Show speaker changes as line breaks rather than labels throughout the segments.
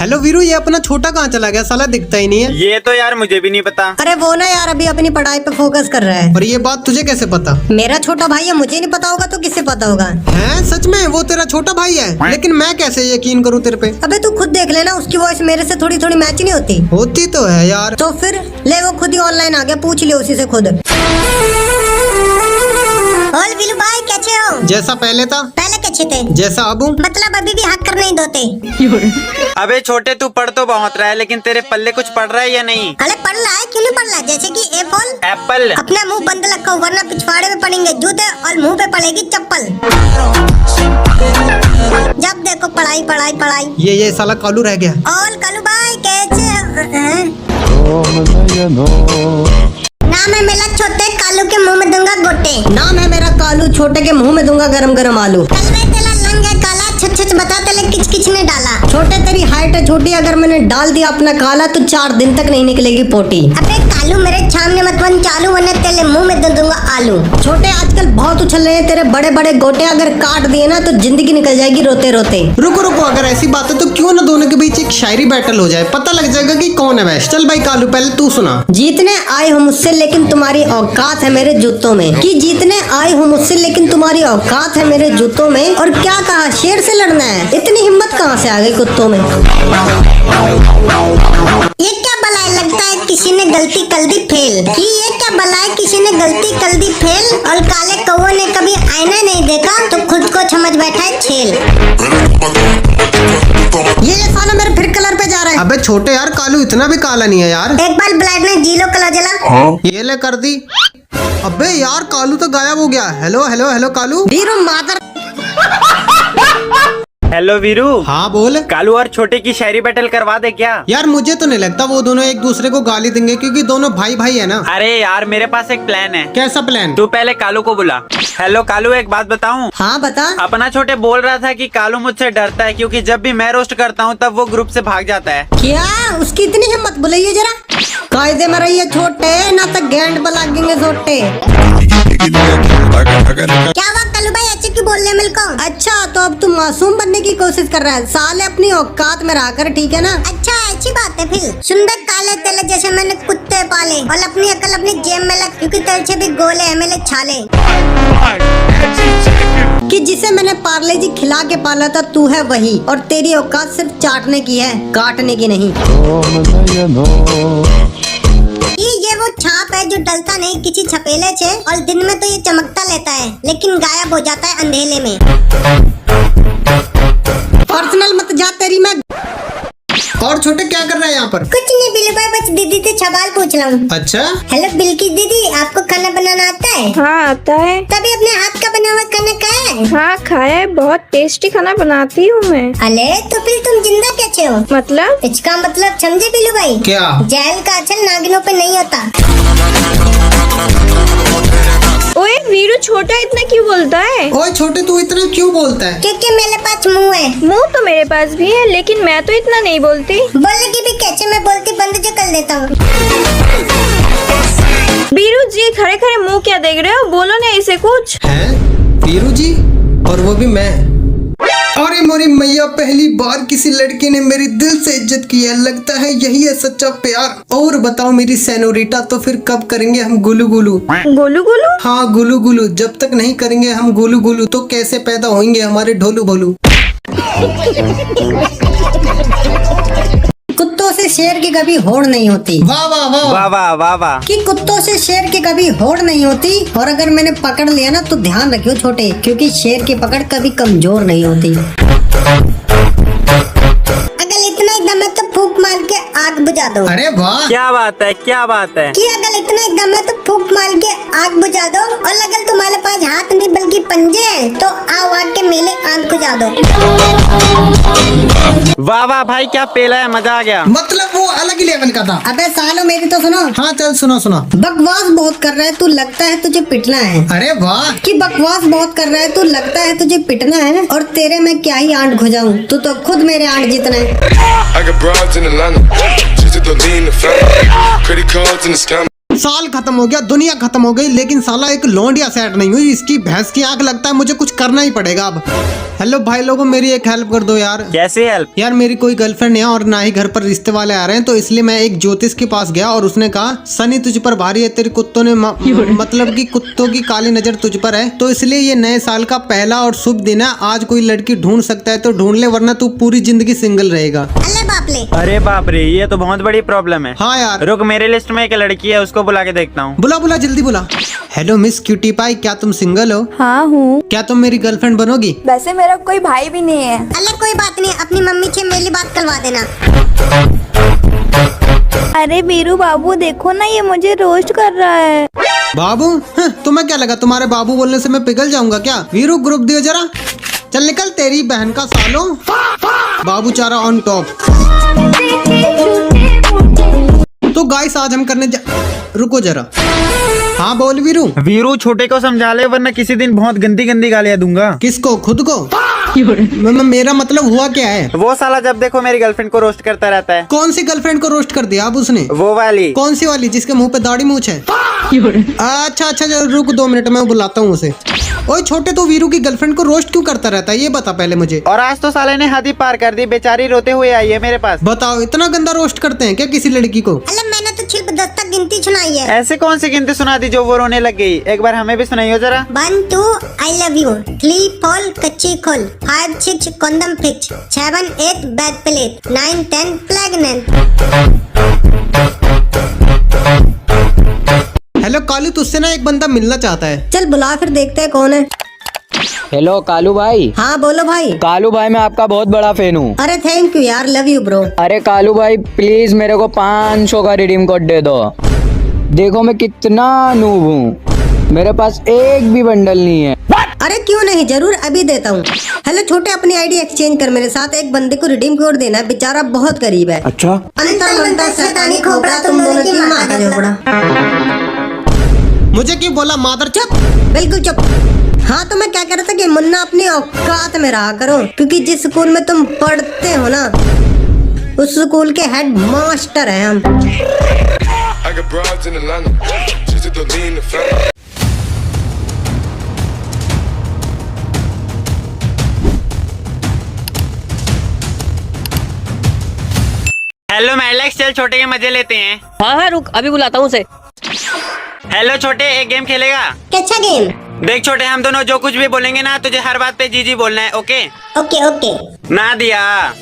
Hello Veeru, ये अपना छोटा कहाँ चला गया? साला दिखता ही नहीं है।
ये तो यार मुझे भी नहीं पता।
अरे वो ना यार अभी अपनी पढ़ाई पे फोकस कर रहा है।
और ये बात तुझे कैसे पता?
मेरा छोटा भाई है, मुझे नहीं पता होगा तो किससे पता होगा?
हैं? सच में वो तेरा छोटा भाई है? लेकिन मैं कैसे यकीन करूँ तेरे पे?
अबे तू खुद देख लेना, उसकी वॉइस मेरे से थोड़ी थोड़ी मैच नहीं होती।
होती तो है यार।
तो फिर ले, वो खुद ही ऑनलाइन आ गया, पूछ ले उसी से खुद। और बिलू भाई कैसे हो?
जैसा पहले था
पहले कैसे थे?
जैसा अब हूँ।
मतलब अभी भी हक कर नहीं दोते?
अबे छोटे तू पढ़ तो बहुत रहा है, लेकिन तेरे पल्ले कुछ पड़ रहा है या नहीं?
अरे पढ़ रहा है, क्यों नहीं पढ़ रहा? जैसे कि एप्पल।
एप्पल।
अपना मुंह बंद रखो वरना पिछवाड़े में पड़ेंगे जूते और मुंह पे पड़ेगी चप्पल। जब देखो पढ़ाई पढ़ाई पढ़ाई।
ये साला कालू रह गया।
और कालू भाई कैसे हैं? नाम है मेरा छोटे, कालू के मुंह में दूंगा गोटे। नाम है मेरा कालू, छोटे के मुंह में दूंगा गरम गरम आलू। कलवे तेरा लंग है काला, छच छच बता तेरे किच किच ने डाला। छोटे तेरी हाइट है छोटी, अगर मैंने डाल दिया अपना काला तो 4 दिन तक नहीं निकलेगी पोटी। अबे कालू मेरे सामने मत बन चालू, वरना तेरे मुंह में दे दूंगा आलू। छोटे आजकल बहुत उछल रहे हैं तेरे बड़े बड़े गोटे, अगर काट दिए ना तो जिंदगी निकल जाएगी रोते रोते।
रुको रुको, अगर ऐसी बात है तो क्यों ना दोनों के बीच एक शायरी बैटल हो जाए, पता लग जाएगा कि कौन है बेस्ट। चल भाई कालू, पहले तू सुना।
जीतने आए हो मुझसे लेकिन तुम्हारी औकात है मेरे जूतों में। कि जीतने आए हो मुझसे लेकिन तुम्हारी औकात है मेरे जूतों में। और क्या कहा, शेर से लड़ना है? इतनी हिम्मत कहाँ से आ गई कुत्तों में? ये क्या बला है, लगता है किसी ने गलती कर दी फेल। कि ये क्या बला है, किसी ने गलती कर दी फेल। और काले कौवे ने कभी आईना नहीं देखा तो खुद को समझ बैठा है छेल। ये साला मेरे फिर कलर पे जा रहा है।
अबे छोटे यार, कालू इतना भी काला नहीं है यार।
एक बार ब्राइटनेस जीरो कलर जला।
ये ले कर दी। अबे यार कालू तो गायब हो गया। Hello hello hello Kalu.
Veeru मादर।
हेलो वीरू।
हाँ बोल।
कालू और छोटे की शायरी बैटल करवा दे क्या?
यार मुझे तो नहीं लगता वो दोनों एक दूसरे को गाली देंगे, क्योंकि दोनों भाई भाई है ना।
अरे यार मेरे पास एक प्लान है।
कैसा प्लान?
तू पहले कालू को बुला। हेलो कालू, एक बात बताऊं?
हाँ बता।
अपना छोटे बोल रहा था कि कालू मुझसे डरता है, क्योंकि जब भी मैं रोस्ट करता हूँ तब वो ग्रुप से भाग जाता है।
क्या उसकी इतनी हिम्मत? बुलाइए जरा। कायदे में रहिए छोटे, ना तो गेंद बलागेंगे छोटे। क्या हुआ कालू भाई, ऐसे क्यों बोल रहे मिलको? अच्छा तो अब तुम मासूम बनने की कोशिश कर रहा है? साले अपनी औकात में रहकर, ठीक है ना? अच्छा ऐसी बात है फिर। सुंदर काले तेले जैसे मैंने कुत्ते पाले, और अपनी अकल अपनी जेब में लग, क्योंकि तेरे से भी गोले है मेरे छाले। कि जिसे मैंने पार्ले जी खिला के पाला था तू है वही, और तेरी औकात सिर्फ चाटने की है, काटने की नहीं। ये वो छाप है जो डलता नहीं किसी छपेले से, और दिन में तो ये चमकता रहता है लेकिन गायब हो जाता है अंधेले में। पर्सनल मत जा तेरी मैं।
और छोटे क्या कर रहा है यहाँ पर?
कुछ नहीं बिल्लू भाई, बस दीदी से सवाल पूछ रहा हूँ।
अच्छा।
हेलो बिल्की दीदी, आपको खाना बनाना आता है?
हाँ आता है।
तभी अपने हाथ का बना हुआ खाना खाया है?
हाँ खाया है, बहुत टेस्टी खाना बनाती हूँ मैं।
अरे तो फिर तुम जिंदा कैसे हो?
मतलब?
इसका मतलब समझे बिल्लू भाई?
क्या?
जेल का अचल नागिनों पे नहीं होता।
ओए वीरू, छोटा इतना क्यों बोलता है?
ओए छोटे तू इतना क्यों बोलता है?
क्योंकि मेरे पास मुँह है।
मुँह तो मेरे पास भी है, लेकिन मैं तो इतना नहीं बोलती।
बोलेगी भी कैसे, मैं बोलती बंद जो कर देता हूँ।
वीरू जी खड़े खड़े मुँह क्या देख रहे हो, बोलो ना ऐसे कुछ।
हैं? वीरू जी, और वो भी मैं। अरे मोरी मैया, पहली बार किसी लड़के ने मेरी दिल से इज्जत की है, लगता है यही है सच्चा प्यार। और बताओ मेरी सेनोरिटा, तो फिर कब करेंगे हम गुलू गुलू?
गोलू गोलू?
हाँ गुलू गुलू, जब तक नहीं करेंगे हम गुलू गुलू तो कैसे पैदा होंगे हमारे ढोलू भोलू?
कुत्तों से शेर की कभी होड़ नहीं होती।
वाह वाह वाह
वाह वाह वाह वाह।
कि कुत्तों से शेर की कभी होड़ नहीं होती, और अगर मैंने पकड़ लिया ना तो ध्यान रखियो छोटे, क्योंकि शेर की पकड़ कभी कमजोर नहीं होती। अगर इतना ही दम है तो फूंक मार के आग बुझा दो।
अरे वाह,
क्या बात है, क्या बात है।
कि अगर इतना ही दम है तो फूंक मार के आग बुझा दो, और अगर तुम्हारे पास हाथ नहीं बल्कि पंजे हैं तो आओ आग के मेले आग बुझा दो।
वाह वाह भाई, क्या पेला है, मजा आ गया।
मतलब वो अलग ही लेवल का था।
अबे सालो मेरी तो सुनो।
हाँ चल सुनो सुनो।
बकवास बहुत कर रहा है तू, लगता है तुझे पिटना है।
अरे वाह,
कि बकवास बहुत कर रहा है तू, लगता है तुझे पिटना है, और तेरे में क्या ही आंट घुजाऊं, तू तो खुद मेरे आंट जितना है।
I got broads in Atlanta, just to lean the family, credit cards in the scam.
साल खत्म हो गया, दुनिया खत्म हो गई, लेकिन साला एक लौंडिया सेट नहीं हुई। इसकी भैंस की आंख, लगता है मुझे कुछ करना ही पड़ेगा अब। हेलो भाई लोगों, मेरी एक हेल्प कर दो यार।
कैसे हेल्प?
यार मेरी कोई गर्लफ्रेंड है और ना ही घर पर रिश्ते वाले आ रहे हैं, तो इसलिए मैं एक ज्योतिष के पास गया और उसने कहा सनी तुझ पर भारी है, तेरे कुत्तों ने मतलब कि कुत्तों की काली नजर तुझ पर है, तो इसलिए ये नए साल का पहला और शुभ दिन है। आज कोई लड़की ढूंढ सकता है तो ढूंढ ले, वरना तू पूरी जिंदगी सिंगल रहेगा।
अल्ले बाप ले।
अरे बाप रे, ये तो बहुत बड़ी प्रॉब्लम है।
हाँ यार,
रुक, मेरे लिस्ट में एक लड़की है, उसको बुला के देखता हूँ।
बुला बुला जल्दी बुला। हेलो मिस क्यूटी पाई, क्या तुम सिंगल हो?
हाँ हूँ।
क्या तुम मेरी गर्लफ्रेंड बनोगी?
वैसे मेरा कोई भाई भी नहीं है।
अल्ले कोई बात नहीं, अपनी मम्मी से मेरी बात करवा देना।
अरे बीरू बाबू देखो ना, ये मुझे रोस्ट कर रहा है।
बाबू? तुम्हें क्या लगा तुम्हारे बाबू बोलने से मैं पिघल जाऊंगा क्या? वीरू ग्रुप दियो जरा। चल निकल तेरी बहन का सालो। बाबू चारा ऑन टॉप। तो गाइस आज हम करने रुको जरा। हाँ बोल वीरू।
वीरू छोटे को समझा ले, वरना किसी दिन बहुत गंदी गंदी गालियाँ दूंगा।
किसको? खुद को? मेरा मतलब हुआ क्या है?
वो साला जब देखो मेरी गर्लफ्रेंड को रोस्ट करता रहता है।
कौन सी गर्लफ्रेंड को रोस्ट कर दिया अब उसने?
वो वाली।
कौन सी वाली जिसके मुंह पे दाढ़ी मूछ है? अच्छा अच्छा रुक 2 मिनट, मैं बुलाता हूँ उसे। ओए छोटे, तो वीरू की गर्लफ्रेंड को रोस्ट क्यों करता रहता है, ये बता पहले मुझे।
और आज तो साले ने हद ही पार कर दी, बेचारी रोते हुए आई है मेरे पास।
बताओ, इतना गंदा रोस्ट करते हैं क्या किसी लड़की को?
अल्ले मैंने तो सिर्फ 10 तक गिनती सुनाई है।
ऐसे कौन सी गिनती सुना दी जो वो रोने लग गई? एक बार हमें भी सुनाइयो जरा।
1 2 आई लव यू, 3 4 कच्ची खोल, 5 6 कंदम fix, 7 8 bad plate, 9 10 pregnant.
Hello Kalu, तुझसे ना एक बंदा मिलना चाहता है।
चल बुला फिर देखते हैं कौन है।
हेलो कालू भाई।
हाँ बोलो भाई।
कालू भाई मैं आपका बहुत बड़ा फैन हूँ।
अरे थैंक यू यार, लव यू ब्रो।
अरे कालू भाई प्लीज मेरे को 500 का रिडीम कोड दे दो। देखो मैं कितना नूब हूँ, मेरे पास एक भी बंडल नहीं है।
अरे क्यों नहीं, जरूर अभी देता हूँ। हेलो छोटे, अपनी आईडी एक्सचेंज कर मेरे साथ। एक बंदे को रिडीम कोड देना है, बेचारा बहुत गरीब है।
अच्छा।
अंतर मंतर शैतानी खोपड़ा, तुम दोनों की माँ का झोपड़ा।
मुझे क्यों बोला मादर?
चुप, बिल्कुल चुप। हाँ तो मैं क्या कह रहा था कि मुन्ना अपनी औकात में रहा करो, क्योंकि जिस स्कूल में तुम पढ़ते हो ना, उस स्कूल के हेड मास्टर हैं हम।
I got broads in Atlanta, just to lean the family.
Hello मैलेक्स, चल छोटे के मजे लेते हैं।
हाँ हाँ रुक, अभी बुलाता हूँ उसे।
हेलो छोटे, एक गेम खेलेगा?
कैसा गेम?
देख छोटे, हम दोनों जो कुछ भी बोलेंगे ना, तुझे हर बात पे जी जी बोलना है। ओके?
Okay okay.
ना दिया।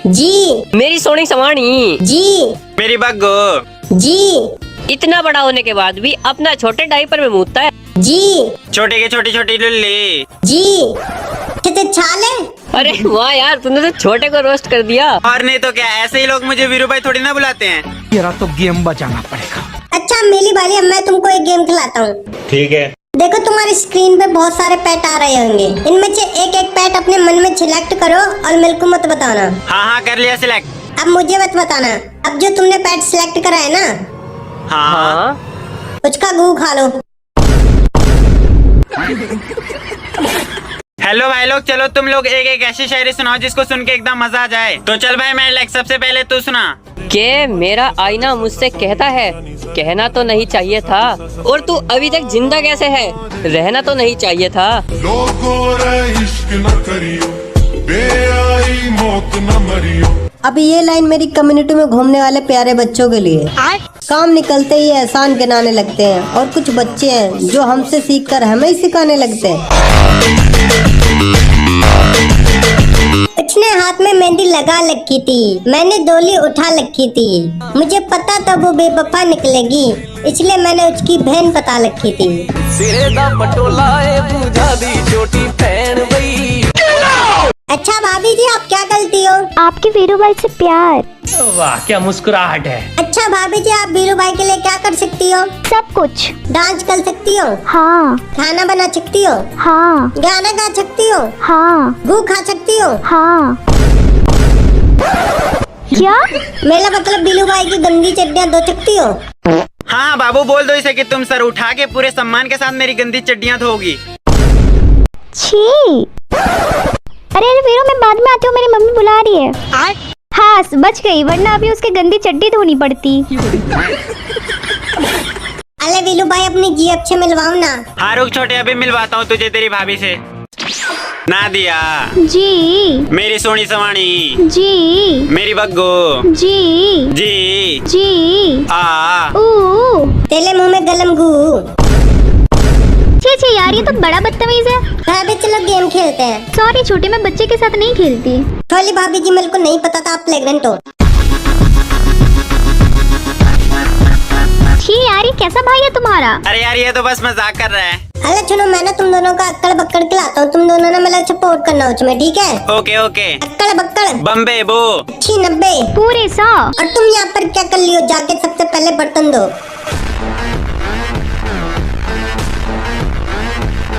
जी।
मेरी सोनी समानी
जी।
मेरी बग्गो
जी।
इतना बड़ा होने के बाद भी अपना छोटे डायपर में मूतता है।
जी।
छोटे के छोटी छोटी लुल्ली।
जी। कितने छाले?
अरे वाह यार, तूने तो छोटे को रोस्ट कर दिया।
और नहीं तो क्या, ऐसे ही लोग मुझे वीरू भाई थोड़ी ना बुलाते हैं।
अच्छा मेरी बारी, अब मैं तुमको एक गेम खिलाता हूँ।
ठीक है।
देखो तुम्हारी स्क्रीन पे बहुत सारे पेट आ रहे होंगे, इनमें से एक एक पेट अपने मन में सिलेक्ट करो और मेरे को मत बताना।
हाँ हाँ कर लिया सिलेक्ट।
अब मुझे मत बताना। अब जो तुमने पेट सिलेक्ट करा है ना,
हाँ
उसका गू खा लो।
हेलो भाई लोग, चलो तुम लोग एक एक ऐसी शायरी सुनाओ जिसको सुन के एकदम मजा आ जाए। तो चल भाई मैलेक्स, सबसे पहले तू सुना।
के मेरा आईना मुझसे कहता है, कहना तो नहीं चाहिए था, और तू अभी तक जिंदा कैसे है, रहना तो नहीं चाहिए था।
लोगों रे इश्क न करियो, बेआई मौत न मरियो।
अब ये लाइन मेरी कम्युनिटी में घूमने वाले प्यारे बच्चों के लिए। काम निकलते ही एहसान गिनाने लगते हैं, और कुछ बच्चे हैं जो हमसे सीखकर हमें ही सिखाने लगते हैं। उसने हाथ में मेहंदी लगा रखी थी, मैंने डोली उठा रखी थी, मुझे पता था वो बेवफा निकलेगी, इसलिए मैंने उसकी बहन बता रखी थी। अच्छा भाभी जी, आप क्या करती हो?
आपके वीरू भाई से प्यार।
वाह क्या मुस्कुराहट है।
अच्छा भाभी जी, आप वीरू भाई के लिए क्या कर सकती हो?
सब कुछ।
डांस कर सकती हो?
हाँ।
खाना बना सकती हो?
हाँ।
गाना गा सकती हो?
हाँ।
गू खा सकती हो?
हाँ। क्या?
मेरा मतलब वीरू भाई की गंदी चड्डियाँ धो सकती हो?
हाँ बाबू, बोल दो इसे कि तुम सर उठा के पूरे सम्मान के साथ मेरी गंदी चड्डियाँ धोगी।
छी। अरे वीरू, मैं बाद में आती हूँ, मेरी मम्मी बुला रही है। हाँ बच गई, वरना अभी उसके गंदी चड्डी धोनी पड़ती।
पहले वीलू भाई अपनी जीएफ से मिलवाओ ना।
हाँ रुक छोटे, अभी मिलवाता हूँ तुझे तेरी भाभी से। नादिया
जी
मेरी सोनी सवानी,
जी
मेरी बग्गो,
जी
जी
जी
आ
ओ
तेले मुंह में गलम गू।
छे यार, ये तो बड़ा बदतमीज है।
भाभी चलो गेम खेलते हैं।
सॉरी छोटे, मैं बच्चे के साथ नहीं खेलती।
थोली भाभी जी मेरे को नहीं पता था आप प्रेग्नेंट हो।
छी यार, ये कैसा भाई है तुम्हारा?
अरे यार ये तो बस मजाक कर रहा है।
अरे सुनो, मैं ना तुम दोनों का अक्कड़ बक्कड़ खिलाता हूँ, तुम दोनों ना मतलब सपोर्ट करना उसमें, ठीक है?
Okay okay.
अक्कड़ बक्कड़
बम्बे बो
90
पूरे 100।
और तुम यहाँ पर क्या कर लियो? जाके सबसे पहले बर्तन दो।